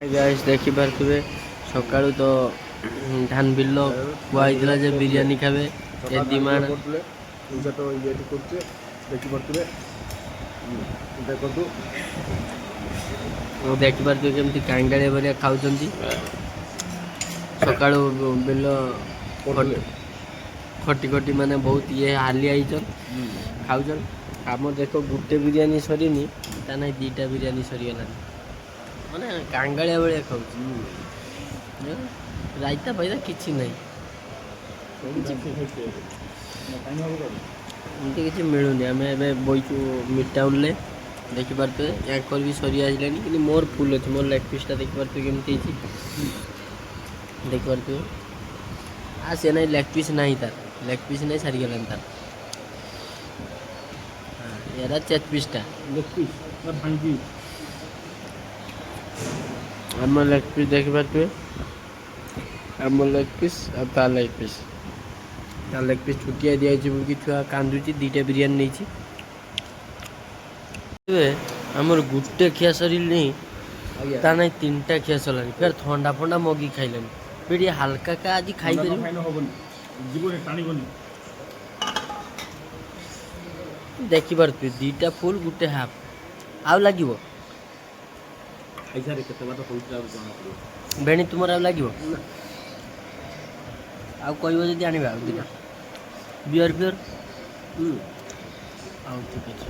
Guys देखि पारथुबे सकाळू तो धान बिल्लो कुआइतला जे बिरयानी खाबे ए डिमांड पूजा तो ये करते देखि पारथुबे देखतु ओ देखि पारथुबे केमती कांगाळे बरिया खाउचंती सकाळू बिल्लो खटी खटी माने बहुत ये हाली आइचन खाउचन हम देखो गुटे बिरयानी सरीनी ता नै दीटा बिरयानी सरी गलानी माने कांगाळिया बेले खाउची रायता फायदा किछि नै एमती किछि मिलुनी आमे एबे बोइचु मिड टाउन ले देखि पारते याकर भी सरी आइलानी कि मोर फुल अछि मोर लेग पीस ता देखि पारते केमती छि देखि पारते आ से नै लेग पीस नाही तार सरी गलान तार एरा चेस्ट पीस ता लेग पीस और भांगी आम लेग पीस देखि पारते आम लेग पीस आ ता लेग पीस छुटिया दिया कि छुआ कांदुची दीटा बिरयानी नहीं आमर गुटे खिया सरी नहीं ता नहीं तीनटा खिया सरलानी फिर थंडा फंडा मगी खाइलानी फिर ये हल्का का आज खाई देखि पारते दीटा फुल गुटे हाफ आउ लागिवो भेणी तुमर आउ लागिवो आउ कहबो जदी आनिबा आउ दिना बियर आउ ठीक अछि।